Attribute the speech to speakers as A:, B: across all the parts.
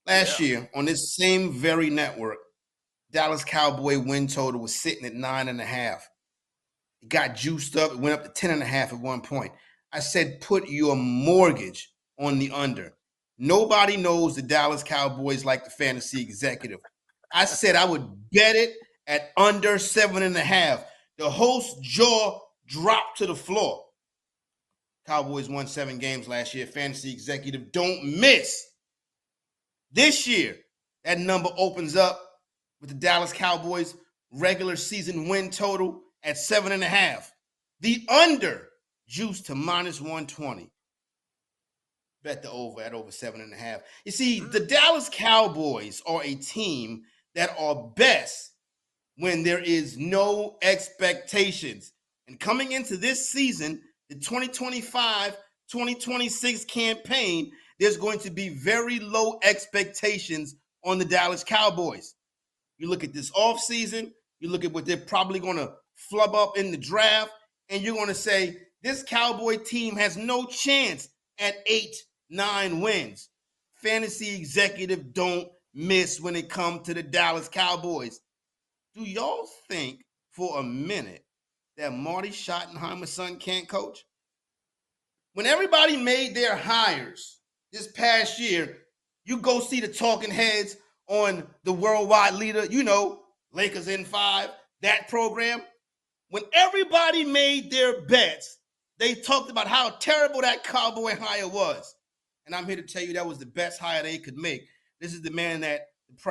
A: Last
B: Yeah.
A: year, on this same very network, Dallas Cowboy win total was sitting at 9.5. It got juiced up. It went up to 10.5 at one point. I said, put your mortgage on the under. Nobody knows the Dallas Cowboys like the fantasy executive. I said I would bet it at under 7.5. The host's jaw dropped to the floor. Cowboys won 7 games last year. Fantasy executive, don't miss. This year, that number opens up with the Dallas Cowboys regular season win total at 7.5. The under juiced to minus 120. Bet the over at over 7.5. You see, the Dallas Cowboys are a team that are best when there is no expectations. And coming into this season, the 2025-2026 campaign, there's going to be very low expectations on the Dallas Cowboys. You look at this offseason, you look at what they're probably going to flub up in the draft, and you're going to say, this Cowboy team has no chance at 8-9 wins. Fantasy executive don't miss when it comes to the Dallas Cowboys. Do y'all think for a minute that Marty Schottenheimer's son can't coach? When everybody made their hires this past year, you go see the talking heads on the worldwide leader, Lakers in 5, that program. When everybody made their bets, they talked about how terrible that Cowboy hire was. And I'm here to tell you that was the best hire they could make. This is the man that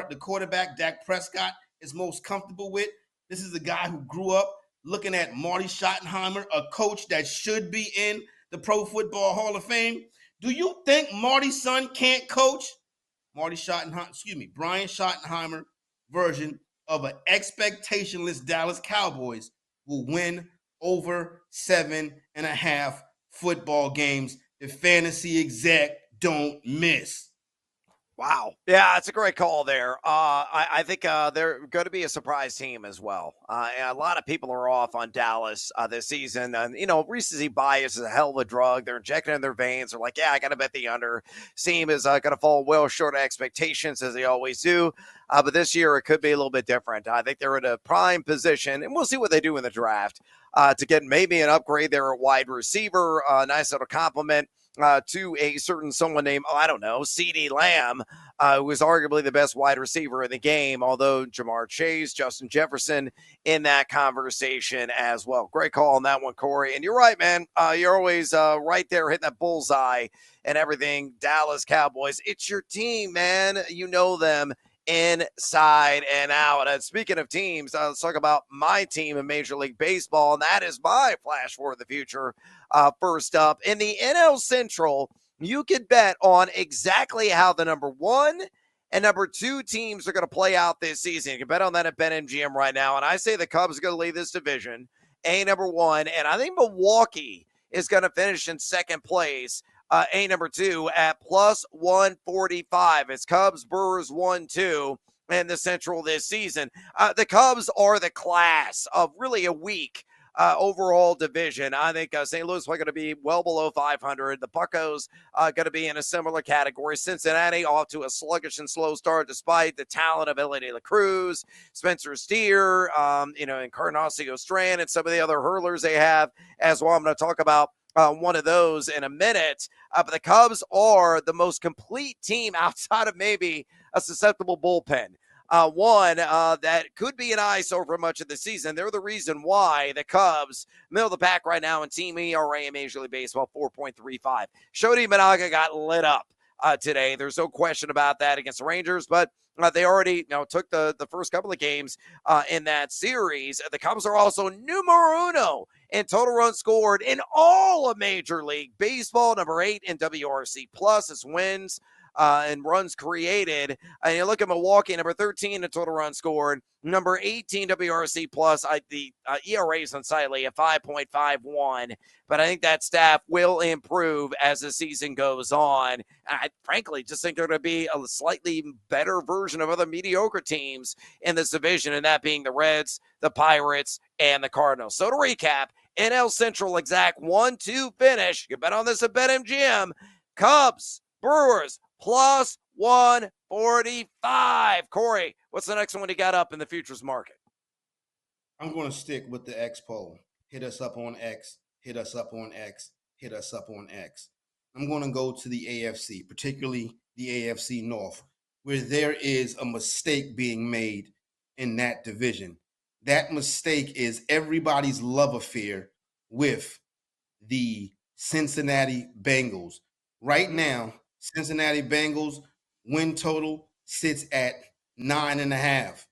A: the quarterback, Dak Prescott, is most comfortable with. This is the guy who grew up looking at Marty Schottenheimer, a coach that should be in the Pro Football Hall of Fame. Do you think Marty's son can't coach? Brian Schottenheimer version of an expectationless Dallas Cowboys will win over 7.5 football games. The fantasy exec don't miss.
B: Wow. Yeah, it's a great call there. I think they're going to be a surprise team as well. And a lot of people are off on Dallas this season. And, recency bias is a hell of a drug. They're injecting it in their veins. They're like, yeah, I got to bet the under. Team is going to fall well short of expectations, as they always do. But this year, it could be a little bit different. I think they're in a prime position, and we'll see what they do in the draft to get maybe an upgrade there at wide receiver, a nice little compliment. To a certain someone named, CeeDee Lamb, who is arguably the best wide receiver in the game, although Jamar Chase, Justin Jefferson in that conversation as well. Great call on that one, Corey. And you're right, man. You're always right there hitting that bullseye and everything. Dallas Cowboys, it's your team, man. You know them inside and out. And speaking of teams, let's talk about my team in Major League Baseball, and that is my flash for the future. First up, in the NL Central, you can bet on exactly how the number 1 and number 2 teams are going to play out this season. You can bet on that at BetMGM right now, and I say the Cubs are going to lead this division, number 1, and I think Milwaukee is going to finish in second place. Number 2 at plus 145. It's Cubs, Brewers 1-2 in the Central this season. The Cubs are the class of really a weak overall division. I think St. Louis is going to be well below 500. The Buccos going to be in a similar category. Cincinnati off to a sluggish and slow start despite the talent of Ellie De La Cruz, Spencer Steer, and Encarnacio Strand, and some of the other hurlers they have as well. I'm going to talk about one of those in a minute. But the Cubs are the most complete team outside of maybe a susceptible bullpen. One that could be an eyesore for much of the season. They're the reason why the Cubs, middle of the pack right now in team ERA in Major League Baseball, 4.35. Shodi Managa got lit up today. There's no question about that against the Rangers, but they already took the first couple of games in that series. The Cubs are also numero uno in total runs scored in all of Major League Baseball, number 8 in WRC plus. It's wins and runs created. And you look at Milwaukee, number 13 in total runs scored, number 18 WRC plus. The ERA is unsightly at 5.51, but I think that staff will improve as the season goes on. I frankly just think they're going to be a slightly better version of other mediocre teams in this division, and that being the Reds, the Pirates, and the Cardinals. So to recap, NL Central exact 1-2 finish. You bet on this at BetMGM. Cubs, Brewers, plus 145. Corey, what's the next one you got up in the futures market?
A: I'm going to stick with the X poll. Hit us up on X, hit us up on X, hit us up on X. I'm going to go to the AFC, particularly the AFC North, where there is a mistake being made in that division. That mistake is everybody's love affair with the Cincinnati Bengals. Right now, Cincinnati Bengals win total sits at 9.5.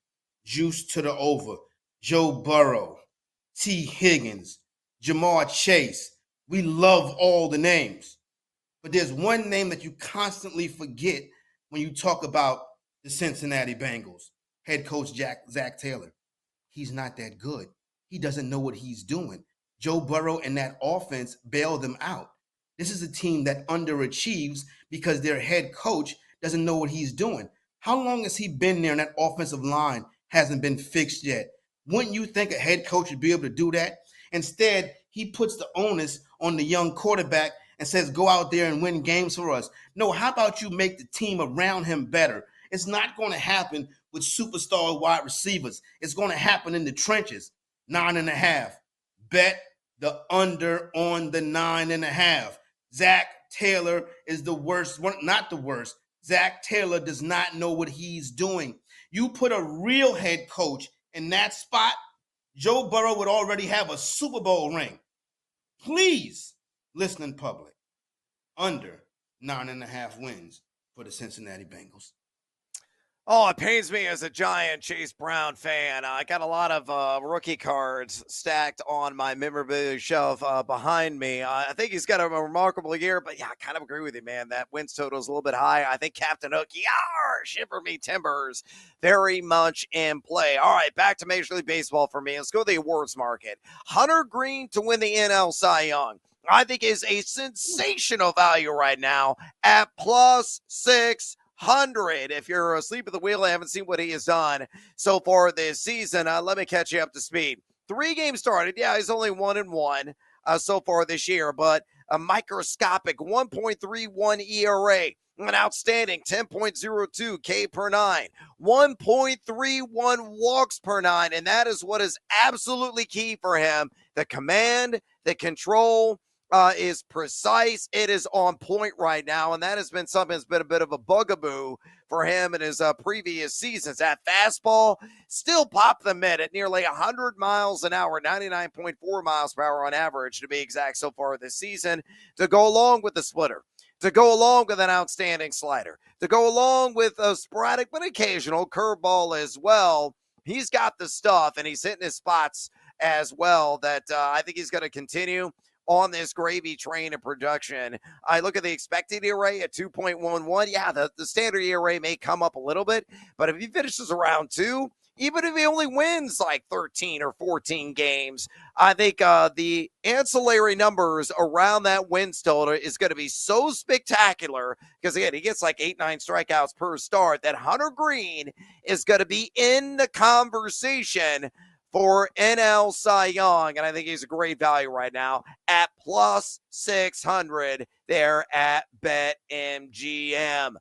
A: Juice to the over. Joe Burrow, T. Higgins, Jamar Chase. We love all the names. But there's one name that you constantly forget when you talk about the Cincinnati Bengals. Head coach Zach Taylor. He's not that good. He doesn't know what he's doing. Joe Burrow and that offense bailed them out. This is a team that underachieves because their head coach doesn't know what he's doing. How long has he been there and that offensive line hasn't been fixed yet? Wouldn't you think a head coach would be able to do that? Instead, he puts the onus on the young quarterback and says, go out there and win games for us. No, how about you make the team around him better? It's not going to happen with superstar wide receivers. It's going to happen in the trenches. 9.5. Bet the under on the 9.5. Zach Taylor is the worst, not the worst. Zach Taylor does not know what he's doing. You put a real head coach in that spot, Joe Burrow would already have a Super Bowl ring. Please, listening public, under 9.5 wins for the Cincinnati Bengals.
B: Oh, it pains me as a giant Chase Brown fan. I got a lot of rookie cards stacked on my memorabilia shelf behind me. I think he's got a remarkable year, but yeah, I kind of agree with you, man. That wins total is a little bit high. I think Captain Hook, shiver me timbers, very much in play. All right, back to Major League Baseball for me. Let's go to the awards market. Hunter Greene to win the NL Cy Young, I think is a sensational value right now at +600. If you're asleep at the wheel and haven't seen what he has done so far this season, let me catch you up to speed. 3 games started. Yeah, he's only 1-1 so far this year, but a microscopic 1.31 ERA, an outstanding 10.02 K per 9, 1.31 walks per 9, and that is what is absolutely key for him. The command, the control, is precise. It is on point right now, and that has been something that's been a bit of a bugaboo for him in his previous seasons. That fastball still popped the mid at nearly 100 miles an hour, 99.4 miles per hour on average to be exact so far this season, to go along with the splitter, to go along with an outstanding slider, to go along with a sporadic but occasional curveball as well. He's got the stuff, and he's hitting his spots as well that I think he's going to continue on this gravy train of production. I look at the expected ERA at 2.11. Yeah, the standard ERA may come up a little bit, but if he finishes around 2, even if he only wins like 13 or 14 games, I think the ancillary numbers around that wins total is going to be so spectacular because, again, he gets like 8-9 strikeouts per start that Hunter Greene is going to be in the conversation for NL Cy Young, and I think he's a great value right now at +600 there at BetMGM.